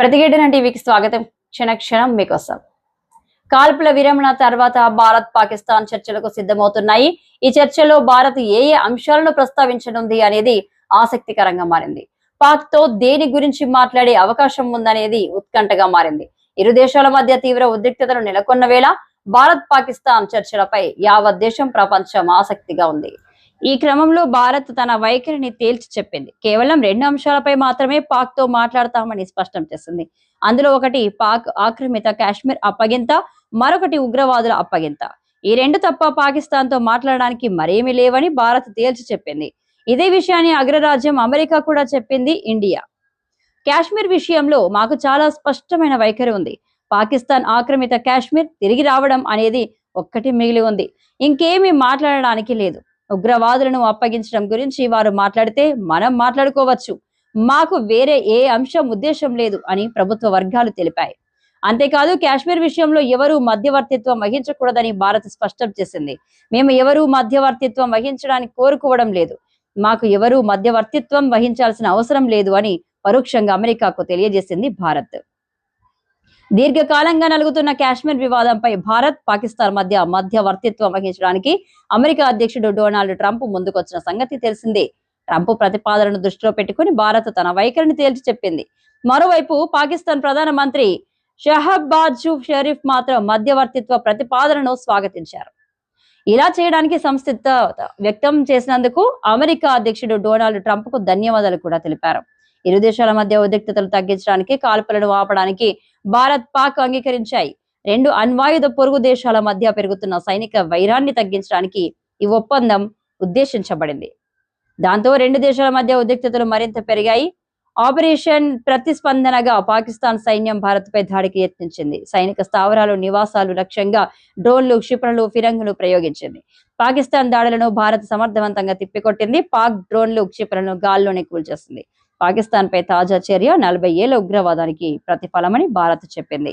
ప్రతిఘటన టీవీకి స్వాగతం. క్షణక్షణం మీకోసం. కాల్పుల విరమణ తర్వాత భారత్ పాకిస్తాన్ చర్చలకు సిద్ధమవుతున్నాయి. ఈ చర్చలో భారత్ ఏ అంశాలను ప్రస్తావించనుంది అనేది ఆసక్తికరంగా మారింది. పాక్ తో దేని గురించి మాట్లాడే అవకాశం ఉందనేది ఉత్కంఠగా మారింది. ఇరు దేశాల మధ్య తీవ్ర ఉద్రిక్తతలు నెలకొన్న వేళ భారత్ పాకిస్తాన్ చర్చలపై యావత్ దేశం ప్రపంచం ఆసక్తిగా ఉంది. ఈ క్రమంలో భారత్ తన వైఖరిని తేల్చి చెప్పింది. కేవలం 2 అంశాలపై మాత్రమే పాక్ తో మాట్లాడతామని స్పష్టం చేసింది. అందులో ఒకటి పాక్ ఆక్రమిత కాశ్మీర్ అప్పగింత, మరొకటి ఉగ్రవాదుల అప్పగింత. ఈ 2 తప్ప పాకిస్తాన్ తో మాట్లాడడానికి మరేమీ లేవని భారత్ తేల్చి చెప్పింది. ఇదే విషయాన్ని అగ్రరాజ్యం అమెరికా కూడా చెప్పింది. ఇండియా కాశ్మీర్ విషయంలో మాకు చాలా స్పష్టమైన వైఖరి ఉంది. పాకిస్తాన్ ఆక్రమిత కాశ్మీర్ తిరిగి రావడం అనేది ఒక్కటి మిగిలి ఉంది. ఇంకేమీ మాట్లాడడానికి లేదు. ఉగ్రవాదులను అప్పగించడం గురించి వారు మాట్లాడితే మనం మాట్లాడుకోవచ్చు. మాకు వేరే ఏ అంశం ఉద్దేశం లేదు అని ప్రభుత్వ వర్గాలు తెలిపాయి. అంతేకాదు కాశ్మీర్ విషయంలో ఎవరూ మధ్యవర్తిత్వం వహించకూడదని భారత్ స్పష్టం చేసింది. మేము ఎవరూ మధ్యవర్తిత్వం వహించడానికి కోరుకోవడం లేదు. మాకు ఎవరూ మధ్యవర్తిత్వం వహించాల్సిన అవసరం లేదు అని పరోక్షంగా అమెరికాకు తెలియజేసింది భారత్. దీర్ఘకాలంగా నలుగుతున్న కాశ్మీర్ వివాదంపై భారత్ పాకిస్తాన్ మధ్య మధ్యవర్తిత్వం వహించడానికి అమెరికా అధ్యక్షుడు డొనాల్డ్ ట్రంప్ ముందుకొచ్చిన సంగతి తెలిసిందే. ట్రంప్ ప్రతిపాదనను దృష్టిలో పెట్టుకుని భారత్ తన వైఖరిని తేల్చి చెప్పింది. మరోవైపు పాకిస్తాన్ ప్రధానమంత్రి షహబాజ్ షరీఫ్ మాత్రం మధ్యవర్తిత్వ ప్రతిపాదనను స్వాగతించారు. ఇలా చేయడానికి సంసిద్ధత వ్యక్తం చేసినందుకు అమెరికా అధ్యక్షుడు డొనాల్డ్ ట్రంప్ కు ధన్యవాదాలు కూడా తెలిపారు. ఇరు దేశాల మధ్య ఉద్రిక్తతలు తగ్గించడానికి, కాల్పులను ఆపడానికి భారత్ పాక్ అంగీకరించాయి. 2 అణ్వాయుధ పొరుగు దేశాల మధ్య పెరుగుతున్న సైనిక వైరాన్ని తగ్గించడానికి ఈ ఒప్పందం ఉద్దేశించబడింది. దాంతో 2 దేశాల మధ్య ఉద్రిక్తతలు మరింత పెరిగాయి. ఆపరేషన్ ప్రతిస్పందనగా పాకిస్తాన్ సైన్యం భారత్ పై దాడికి యత్నించింది. సైనిక స్థావరాలు, నివాసాలు లక్ష్యంగా డ్రోన్లు, క్షిపణులు, ఫిరంగులు ప్రయోగించింది. పాకిస్తాన్ దాడులను భారత్ సమర్థవంతంగా తిప్పికొట్టింది. పాక్ డ్రోన్లు, క్షిపణులను గాల్లోనే కూల్చేసింది. పాకిస్తాన్ పై తాజా చర్య 40 ఏళ్ల ఉగ్రవాదానికి ప్రతిఫలమని భారత్ చెప్పింది.